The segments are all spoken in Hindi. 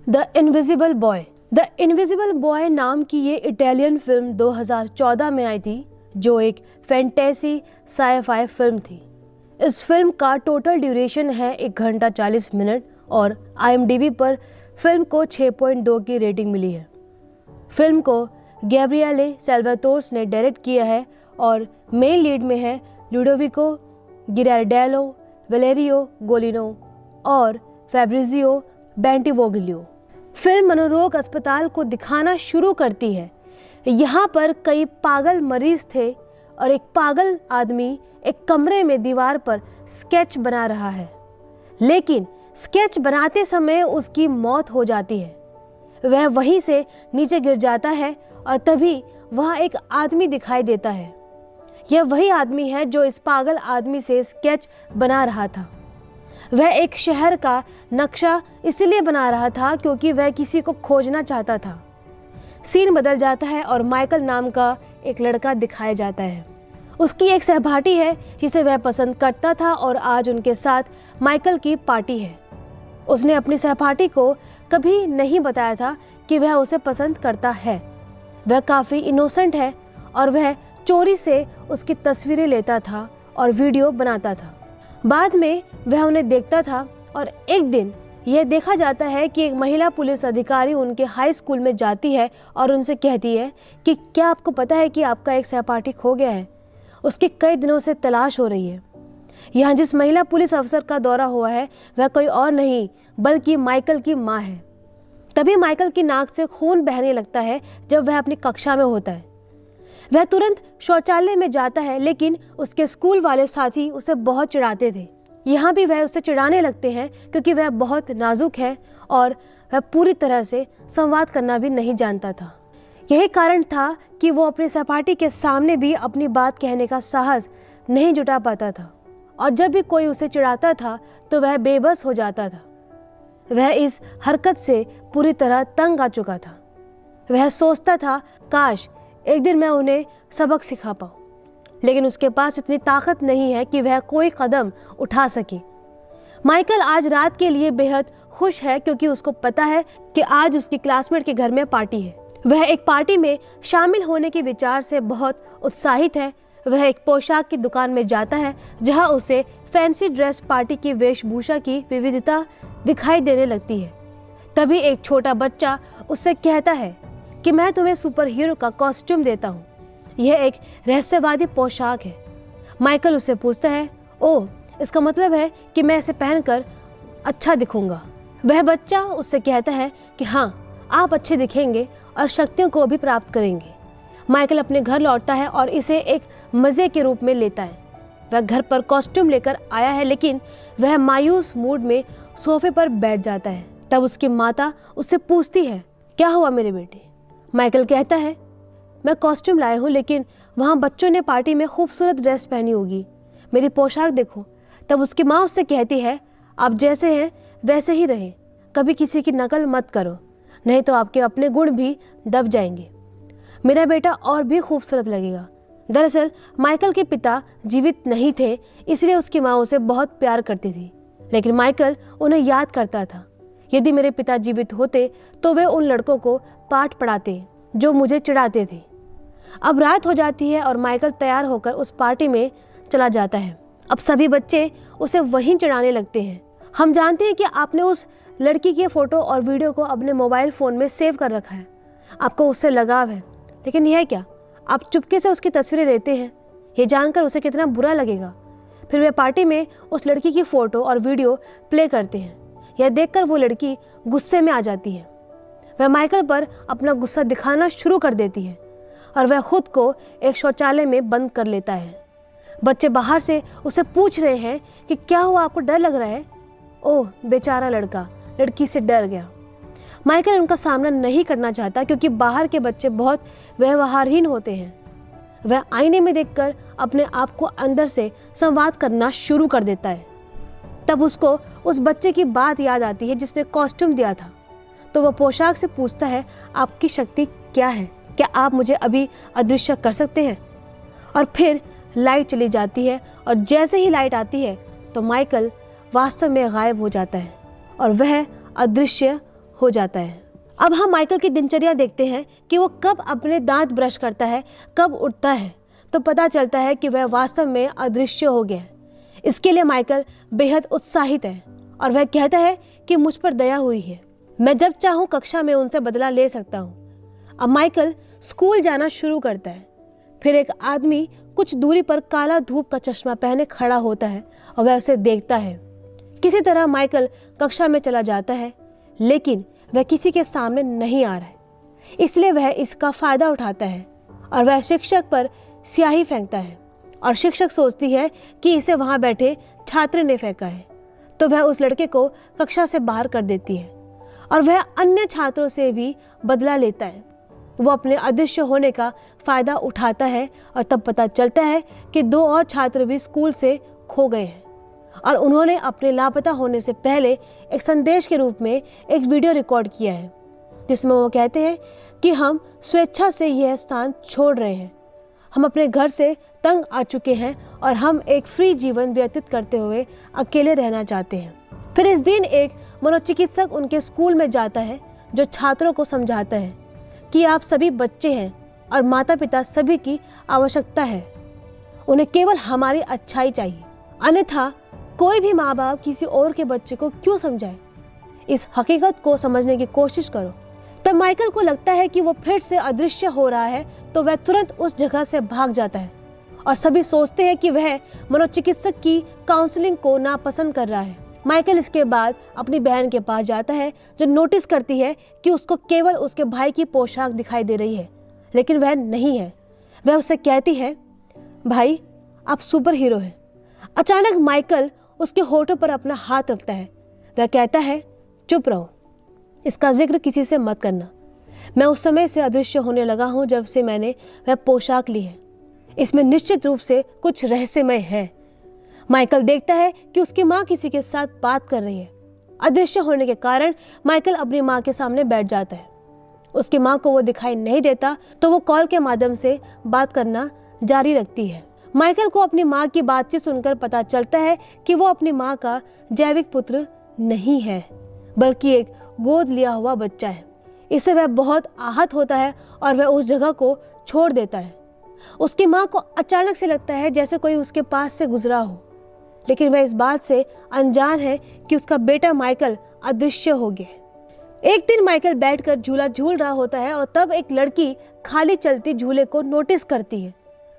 The invisible boy. The invisible boy नाम की ये इटालियन फिल्म 2014 में आई थी, जो एक फैंटेसी साई-फाई फिल्म थी। इस फिल्म का टोटल ड्यूरेशन है 1 घंटा 40 मिनट और IMDb पर फिल्म को 6.2 की रेटिंग मिली है। फिल्म को गैब्रिएले सैल्वातोरे ने डायरेक्ट किया है और मेन लीड में है लुडोविको गिरार्डेलो, वैलेरियो गोलिनो और फैब्रिजियो बेंटिवोग्लियो। फिल्म मनोरोग अस्पताल को दिखाना शुरू करती है। यहाँ पर कई पागल मरीज थे और एक पागल आदमी एक कमरे में दीवार पर स्केच बना रहा है, लेकिन स्केच बनाते समय उसकी मौत हो जाती है। वह वहीं से नीचे गिर जाता है और तभी वहाँ एक आदमी दिखाई देता है। यह वही आदमी है जो इस पागल आदमी से स्केच बना रहा था। वह एक शहर का नक्शा इसलिए बना रहा था क्योंकि वह किसी को खोजना चाहता था। सीन बदल जाता है और माइकल नाम का एक लड़का दिखाया जाता है। उसकी एक सहपाठी है जिसे वह पसंद करता था और आज उनके साथ माइकल की पार्टी है। उसने अपनी सहपाठी को कभी नहीं बताया था कि वह उसे पसंद करता है। वह काफ़ी इनोसेंट है और वह चोरी से उसकी तस्वीरें लेता था और वीडियो बनाता था। बाद में वह उन्हें देखता था और एक दिन यह देखा जाता है कि एक महिला पुलिस अधिकारी उनके हाई स्कूल में जाती है और उनसे कहती है कि क्या आपको पता है कि आपका एक सहपाठी खो गया है, उसकी कई दिनों से तलाश हो रही है। यहाँ जिस महिला पुलिस अफसर का दौरा हुआ है वह कोई और नहीं बल्कि माइकल की माँ है। तभी माइकल की नाक से खून बहने लगता है जब वह अपनी कक्षा में होता है। वह तुरंत शौचालय में जाता है, लेकिन उसके स्कूल वाले साथी उसे बहुत चिढ़ाते थे। यहाँ भी वह उसे चिढ़ाने लगते हैं क्योंकि वह बहुत नाजुक है और वह पूरी तरह से संवाद करना भी नहीं जानता था। यही कारण था कि वो अपने सहपाठी के सामने भी अपनी बात कहने का साहस नहीं जुटा पाता था और जब भी कोई उसे चिढ़ाता था तो वह बेबस हो जाता था। वह इस हरकत से पूरी तरह तंग आ चुका था। वह सोचता था काश एक दिन मैं उन्हें सबक सिखा पाऊँ, लेकिन उसके पास इतनी ताकत नहीं है कि वह कोई कदम उठा सके। माइकल आज रात के लिए बेहद खुश है क्योंकि उसको पता है कि आज उसकी क्लासमेट के घर में पार्टी है। वह एक पार्टी में शामिल होने के विचार से बहुत उत्साहित है। वह एक पोशाक की दुकान में जाता है जहां उसे फैंसी ड्रेस पार्टी की वेशभूषा की विविधता दिखाई देने लगती है। तभी एक छोटा बच्चा उससे कहता है कि मैं तुम्हें सुपर हीरो का कॉस्ट्यूम देता हूँ, यह एक रहस्यवादी पोशाक है। माइकल उससे पूछता है, ओह, इसका मतलब है कि मैं इसे पहनकर अच्छा दिखूंगा। वह बच्चा उससे कहता है कि हाँ, आप अच्छे दिखेंगे और शक्तियों को भी प्राप्त करेंगे। माइकल अपने घर लौटता है और इसे एक मज़े के रूप में लेता है। वह घर पर कॉस्ट्यूम लेकर आया है, लेकिन वह मायूस मूड में सोफे पर बैठ जाता है। तब उसकी माता उससे पूछती है, क्या हुआ मेरे बेटे? माइकल कहता है, मैं कॉस्ट्यूम लाया हूँ, लेकिन वहाँ बच्चों ने पार्टी में खूबसूरत ड्रेस पहनी होगी, मेरी पोशाक देखो। तब उसकी माँ उससे कहती है, आप जैसे हैं वैसे ही रहें, कभी किसी की नकल मत करो, नहीं तो आपके अपने गुण भी दब जाएंगे। मेरा बेटा और भी खूबसूरत लगेगा। दरअसल माइकल के पिता जीवित नहीं थे, इसलिए उसकी माँ उसे बहुत प्यार करती थी, लेकिन माइकल उन्हें याद करता था, यदि मेरे पिता जीवित होते तो वे उन लड़कों को पाठ पढ़ाते जो मुझे चिढ़ाते थे। अब रात हो जाती है और माइकल तैयार होकर उस पार्टी में चला जाता है। अब सभी बच्चे उसे वहीं चिढ़ाने लगते हैं। हम जानते हैं कि आपने उस लड़की की फ़ोटो और वीडियो को अपने मोबाइल फ़ोन में सेव कर रखा है, आपको उससे लगाव है, लेकिन यह क्या, आप चुपके से उसकी तस्वीरें लेते हैं, ये जानकर उसे कितना बुरा लगेगा। फिर वे पार्टी में उस लड़की की फ़ोटो और वीडियो प्ले करते हैं। यह देखकर वो लड़की गुस्से में आ जाती है। वह माइकल पर अपना गुस्सा दिखाना शुरू कर देती है और वह खुद को एक शौचालय में बंद कर लेता है। बच्चे बाहर से उसे पूछ रहे हैं कि क्या हुआ, आपको डर लग रहा है? ओह, बेचारा लड़का लड़की से डर गया। माइकल उनका सामना नहीं करना चाहता क्योंकि बाहर के बच्चे बहुत व्यवहारहीन होते हैं। वह आईने में देखकर अपने आप को अंदर से संवाद करना शुरू कर देता है। तब उसको उस बच्चे की बात याद आती है जिसने कॉस्ट्यूम दिया था, तो वह पोशाक से पूछता है, आपकी शक्ति क्या है? क्या आप मुझे अभी अदृश्य कर सकते हैं? और फिर लाइट चली जाती है और जैसे ही लाइट आती है तो माइकल वास्तव में गायब हो जाता है और वह अदृश्य हो जाता है। अब हम माइकल की दिनचर्या देखते हैं कि वो कब अपने दांत ब्रश करता है, कब उठता है, तो पता चलता है कि वह वास्तव में अदृश्य हो गया है। इसके लिए माइकल बेहद उत्साहित है और वह कहता है कि मुझ पर दया हुई है, मैं जब चाहूँ कक्षा में उनसे बदला ले सकता हूँ। अब माइकल स्कूल जाना शुरू करता है। फिर एक आदमी कुछ दूरी पर काला धूप का चश्मा पहने खड़ा होता है और वह उसे देखता है। किसी तरह माइकल कक्षा में चला जाता है, लेकिन वह किसी के सामने नहीं आ रहा है, इसलिए वह इसका फायदा उठाता है और वह शिक्षक पर स्याही फेंकता है और शिक्षक सोचती है कि इसे वहां बैठे छात्र ने फेंका है, तो वह उस लड़के को कक्षा से बाहर कर देती है और वह अन्य छात्रों से भी बदला लेता है। वो अपने अदृश्य होने का फायदा उठाता है और तब पता चलता है कि 2 और छात्र भी स्कूल से खो गए हैं और उन्होंने अपने लापता होने से पहले एक संदेश के रूप में एक वीडियो रिकॉर्ड किया है, जिसमें वो कहते हैं कि हम स्वेच्छा से यह स्थान छोड़ रहे हैं, हम अपने घर से तंग आ चुके हैं और हम एक फ्री जीवन व्यतीत करते हुए अकेले रहना चाहते हैं। फिर इस दिन एक मनोचिकित्सक उनके स्कूल में जाता है, जो छात्रों को समझाता है कि आप सभी बच्चे हैं और माता पिता सभी की आवश्यकता है, उन्हें केवल हमारी अच्छाई चाहिए, अन्यथा कोई भी माँ बाप किसी और के बच्चे को क्यों समझाए। इस हकीकत को समझने की कोशिश करो। तब माइकल को लगता है कि वो फिर से अदृश्य हो रहा है, तो वह तुरंत उस जगह से भाग जाता है और सभी सोचते हैं कि वह मनोचिकित्सक की काउंसलिंग को नापसंद कर रहा है। माइकल इसके बाद अपनी बहन के पास जाता है, जो नोटिस करती है कि उसको केवल उसके भाई की पोशाक दिखाई दे रही है, लेकिन वह नहीं है। वह उससे कहती है, भाई आप सुपर हीरो हैं। अचानक माइकल उसके होठों पर अपना हाथ रखता है। वह कहता है, चुप रहो, इसका जिक्र किसी से मत करना। मैं उस समय से अदृश्य होने लगा हूँ जब से मैंने वह पोशाक ली है। इसमें निश्चित रूप से कुछ रहस्यमय है। माइकल देखता है कि उसकी माँ किसी के साथ बात कर रही है। अदृश्य होने के कारण माइकल अपनी माँ के सामने बैठ जाता है। उसकी माँ को वो दिखाई नहीं देता, तो वो कॉल के माध्यम से बात करना जारी रखती है। माइकल को अपनी माँ की बातचीत सुनकर पता चलता है कि वो अपनी माँ का जैविक पुत्र नहीं है, बल्कि एक गोद लिया हुआ बच्चा है। इससे वह बहुत आहत होता है और वह उस जगह को छोड़ देता है। उसकी माँ को अचानक से लगता है जैसे कोई उसके पास से गुजरा हो, लेकिन वह इस बात से अनजान है कि उसका बेटा माइकल अदृश्य हो गया। एक दिन माइकल बैठकर झूला झूल रहा होता है और तब एक लड़की खाली चलती झूले को नोटिस करती है।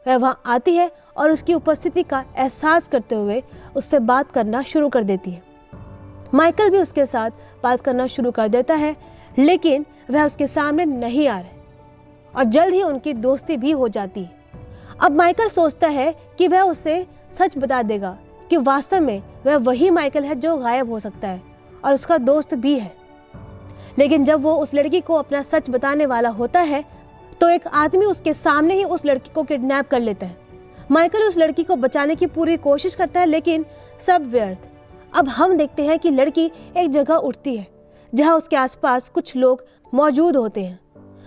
वह वहां आती है और उसकी उपस्थिति का एहसास करते हुए उससे बात करना शुरू कर देती है। माइकल भी उसके साथ बात करना शुरू कर देता है, लेकिन वह उसके सामने नहीं आ रहा और जल्द ही उनकी दोस्ती भी हो जाती है। अब माइकल सोचता है कि वह उसे सच बता देगा कि वास्तव में वह वही माइकल है जो गायब हो सकता है और उसका दोस्त भी है। लेकिन जब वो उस लड़की को अपना सच बताने वाला होता है, तो एक आदमी उसके सामने ही उस लड़की को किडनैप कर लेता है। माइकल उस लड़की को बचाने की पूरी कोशिश करता है, लेकिन सब व्यर्थ। अब हम देखते हैं कि लड़की एक जगह उठती है जहां उसके आसपास कुछ लोग मौजूद होते हैं,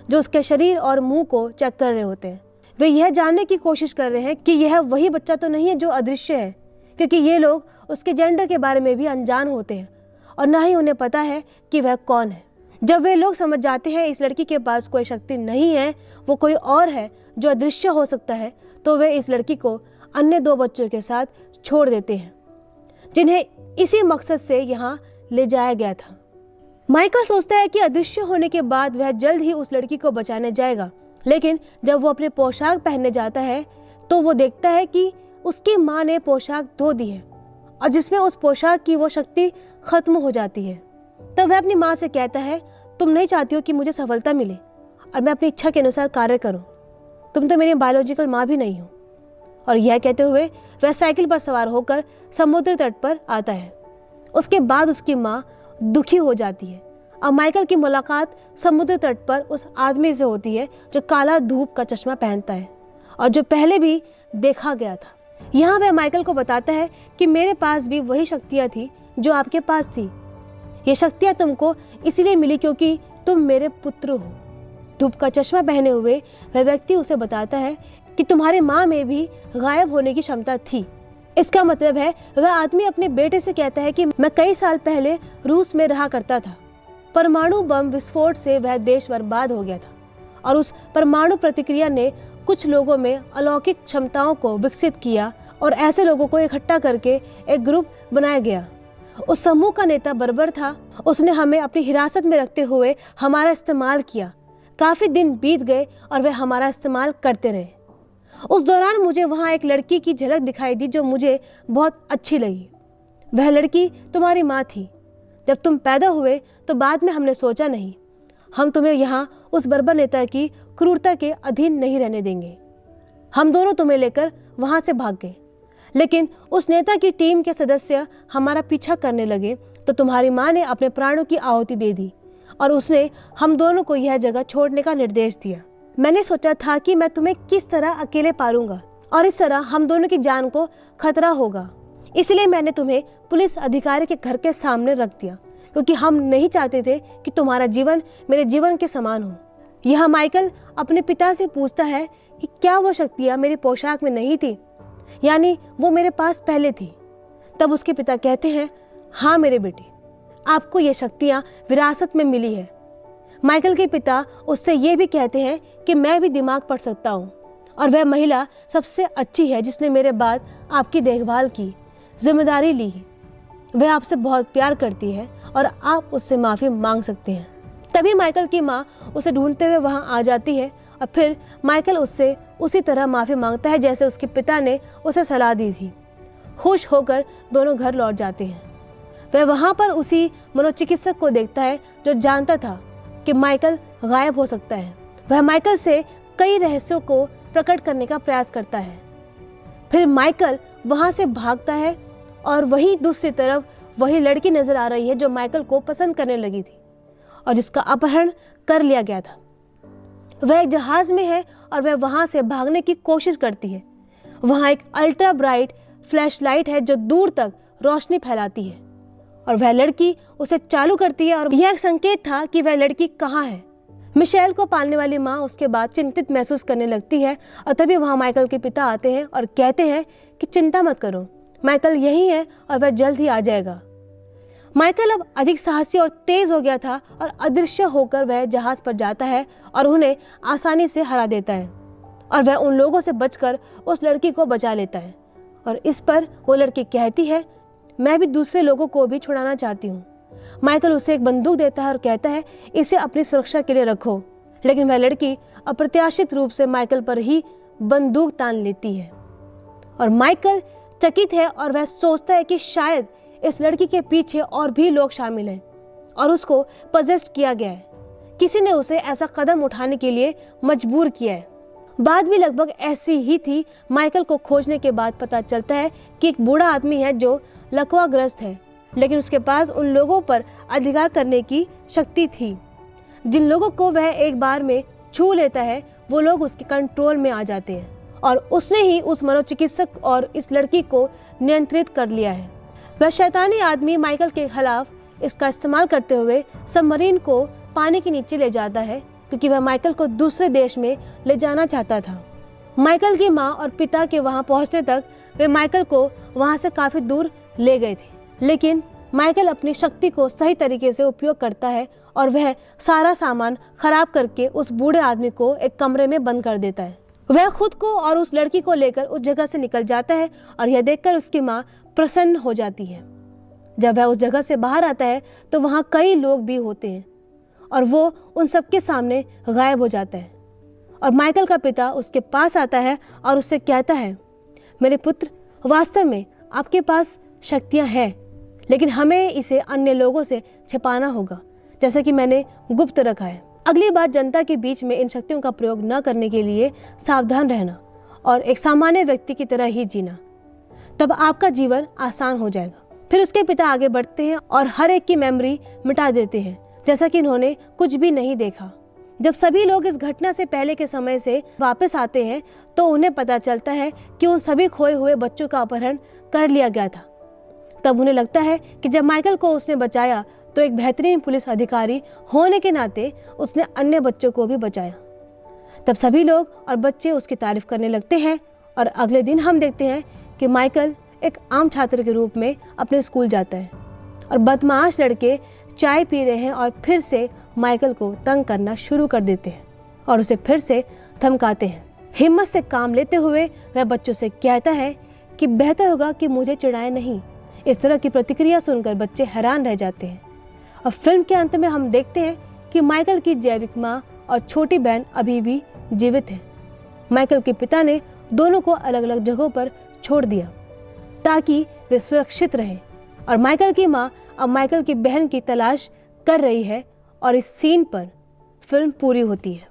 जो उसके शरीर और मुंह को चेक कर रहे होते हैं। वे यह जानने की कोशिश कर रहे हैं कि यह वही बच्चा तो नहीं है जो अदृश्य है, क्योंकि ये लोग उसके जेंडर के बारे में भी अनजान होते हैं और ना ही उन्हें पता है कि वह कौन है। जब वे लोग समझ जाते हैं इस लड़की के पास कोई शक्ति नहीं है, वो कोई और है जो अदृश्य हो सकता है, तो वे इस लड़की को अन्य 2 बच्चों के साथ छोड़ देते हैं, जिन्हें इसी मकसद से यहाँ ले जाया गया था। माइकल सोचता है कि अदृश्य होने के बाद वह जल्द ही उस लड़की को बचाने जाएगा, लेकिन जब वो अपने पोशाक पहनने जाता है तो वो देखता है कि उसकी माँ ने पोशाक धो दी है और जिसमें उस पोशाक की वो शक्ति खत्म हो जाती है। तब वह अपनी माँ से कहता है, तुम नहीं चाहती हो कि मुझे सफलता मिले और मैं अपनी इच्छा के अनुसार कार्य करूं। तुम तो मेरी बायोलॉजिकल माँ भी नहीं हो। और यह कहते हुए वह साइकिल पर सवार होकर समुद्र तट पर आता है। उसके बाद उसकी माँ दुखी हो जाती है। अब माइकल की मुलाकात समुद्र तट पर उस आदमी से होती है जो काला धूप का चश्मा पहनता है और जो पहले भी देखा गया था। यहाँ वह माइकल को बताता है कि मेरे पास भी वही शक्तियाँ थी जो आपके पास थी। ये शक्तियाँ तुमको इसलिए मिली क्योंकि तुम मेरे पुत्र हो। धूप का चश्मा पहने हुए वह व्यक्ति उसे बताता है कि तुम्हारे माँ में भी गायब होने की क्षमता थी। इसका मतलब है वह आदमी अपने बेटे से कहता है कि मैं कई साल पहले रूस में रहा करता था परमाणु बम विस्फोट से वह देश बर्बाद हो गया था और उस परमाणु प्रतिक्रिया ने कुछ लोगों में अलौकिक क्षमताओं को विकसित किया और ऐसे लोगों को इकट्ठा करके एक ग्रुप बनाया गया। उस समूह का नेता बर्बर था। उसने हमें अपनी हिरासत में रखते हुए हमारा इस्तेमाल किया। काफी दिन बीत गए और वे हमारा इस्तेमाल करते रहे। उस दौरान मुझे वहाँ एक लड़की की झलक दिखाई दी जो मुझे बहुत अच्छी लगी। वह लड़की तुम्हारी माँ थी। जब तुम पैदा हुए तो बाद में हमने सोचा नहीं, हम तुम्हें यहाँ उस बर्बर नेता की क्रूरता के अधीन नहीं रहने देंगे। हम दोनों तुम्हें लेकर वहाँ से भाग गए, लेकिन उस नेता की टीम के सदस्य हमारा पीछा करने लगे तो तुम्हारी माँ ने अपने प्राणों की आहुति दे दी और उसने हम दोनों को यह जगह छोड़ने का निर्देश दिया। मैंने सोचा था कि मैं तुम्हें किस तरह अकेले पालूंगा और इस तरह हम दोनों की जान को खतरा होगा, इसलिए मैंने तुम्हें पुलिस अधिकारी के घर के सामने रख दिया, क्योंकि हम नहीं चाहते थे कि तुम्हारा जीवन मेरे जीवन के समान हो। यह माइकल अपने पिता से पूछता है कि क्या वो शक्तियाँ मेरी पोशाक में नहीं थी, यानी वो मेरे पास पहले थी। तब उसके पिता कहते हैं, हाँ मेरे बेटे, आपको ये शक्तियाँ विरासत में मिली है। माइकल के पिता उससे ये भी कहते हैं कि मैं भी दिमाग पढ़ सकता हूँ और वह महिला सबसे अच्छी है जिसने मेरे बाद आपकी देखभाल की, जिम्मेदारी ली है। वह आपसे बहुत प्यार करती है और आप उससे माफ़ी मांग सकते हैं। तभी माइकल की माँ उसे ढूंढते हुए वहाँ आ जाती है और फिर माइकल उससे उसी तरह माफ़ी मांगता है जैसे उसके पिता ने उसे सलाह दी थी। खुश होकर दोनों घर लौट जाते हैं। वह वहाँ पर उसी मनोचिकित्सक को देखता है जो जानता था कि माइकल गायब हो सकता है। वह माइकल से कई रहस्यों को प्रकट करने का प्रयास करता है। फिर माइकल वहाँ से भागता है और वहीं दूसरी तरफ वही लड़की नजर आ रही है जो माइकल को पसंद करने लगी थी और जिसका अपहरण कर लिया गया था। वह एक जहाज में है और वह वहाँ से भागने की कोशिश करती है। वहाँ एक अल्ट्रा ब्राइट फ्लैश लाइट है जो दूर तक रोशनी फैलाती है और वह लड़की उसे चालू करती है और यह एक संकेत था कि वह लड़की कहाँ है। मिशेल को पालने वाली माँ उसके बाद चिंतित महसूस करने लगती है और तभी वहाँ माइकल के पिता आते हैं और कहते हैं कि चिंता मत करो, माइकल यही है और वह जल्द ही आ जाएगा। माइकल अब अधिक साहसी और तेज हो गया था और अदृश्य होकर वह जहाज पर जाता है और उन्हें आसानी से हरा देता है और वह उन लोगों से बचकर उस लड़की को बचा लेता है। और इस पर वो लड़की कहती है, मैं भी दूसरे लोगों को भी छुड़ाना चाहती हूँ। माइकल उसे एक बंदूक देता है और कहता है, इसे अपनी सुरक्षा के लिए रखो, लेकिन वह लड़की अप्रत्याशित रूप से माइकल पर ही बंदूक तान लेती है और माइकल चकित है और वह सोचता है कि शायद इस लड़की के पीछे और भी लोग शामिल हैं और उसको पजेस्ट किया गया है। किसी ने उसे ऐसा कदम उठाने के लिए मजबूर किया है। बात भी लगभग ऐसी ही थी। माइकल को खोजने के बाद पता चलता है कि एक बूढ़ा आदमी है जो लकवाग्रस्त है, लेकिन उसके पास उन लोगों पर अधिकार करने की शक्ति थी। जिन लोगों को वह एक बार में छू लेता है वो लोग उसके कंट्रोल में आ जाते हैं और उसने ही उस मनोचिकित्सक और इस लड़की को नियंत्रित कर लिया है। वह शैतानी आदमी माइकल के खिलाफ इसका इस्तेमाल करते हुए सबमरीन को पानी के नीचे ले जाता है क्योंकि वह माइकल को दूसरे देश में ले जाना चाहता था। माइकल की माँ और पिता के वहाँ पहुँचने तक वे माइकल को वहाँ से काफी दूर ले गए थे, लेकिन माइकल अपनी शक्ति को सही तरीके से उपयोग करता है और वह सारा सामान खराब करके उस बूढ़े आदमी को एक कमरे में बंद कर देता है। वह खुद को और उस लड़की को लेकर उस जगह से निकल जाता है और यह देखकर उसकी माँ प्रसन्न हो जाती है। जब वह उस जगह से बाहर आता है तो वहाँ कई लोग भी होते हैं और वो उन सबके सामने गायब हो जाता है और माइकल का पिता उसके पास आता है और उससे कहता है, मेरे पुत्र, वास्तव में आपके पास शक्तियाँ हैं, लेकिन हमें इसे अन्य लोगों से छिपाना होगा, जैसे कि मैंने गुप्त रखा है। अगली बार जनता के बीच में इन शक्तियों का प्रयोग न करने के लिए सावधान रहना और एक सामान्य व्यक्ति की तरह ही जीना, तब आपका जीवन आसान हो जाएगा। फिर उसके पिता आगे बढ़ते हैं और हर एक की मेमोरी मिटा देते हैं जैसा कि इन्होंने कुछ भी नहीं देखा। जब सभी लोग इस घटना से पहले के समय से वापस आते हैं तो उन्हें पता चलता है कि उन सभी खोए हुए बच्चों का अपहरण कर लिया गया था। तब उन्हें लगता है कि जब माइकल को उसने बचाया तो एक बेहतरीन पुलिस अधिकारी होने के नाते उसने अन्य बच्चों को भी बचाया। तब सभी लोग और बच्चे उसकी तारीफ करने लगते हैं और अगले दिन हम देखते हैं कि माइकल एक आम छात्र के रूप में अपने स्कूल जाता है और बदमाश लड़के चाय पी रहे हैं और फिर से माइकल को तंग करना शुरू कर देते हैं और उसे फिर से धमकाते हैं। हिम्मत से काम लेते हुए वह बच्चों से कहता है कि बेहतर होगा कि मुझे चिढ़ाए नहीं। इस तरह की प्रतिक्रिया सुनकर बच्चे हैरान रह जाते हैं और फिल्म के अंत में हम देखते हैं कि माइकल की जैविक माँ और छोटी बहन अभी भी जीवित है। माइकल के पिता ने दोनों को अलग अलग जगहों पर छोड़ दिया ताकि वे सुरक्षित रहें और माइकल की माँ अब माइकल की बहन की तलाश कर रही है और इस सीन पर फिल्म पूरी होती है।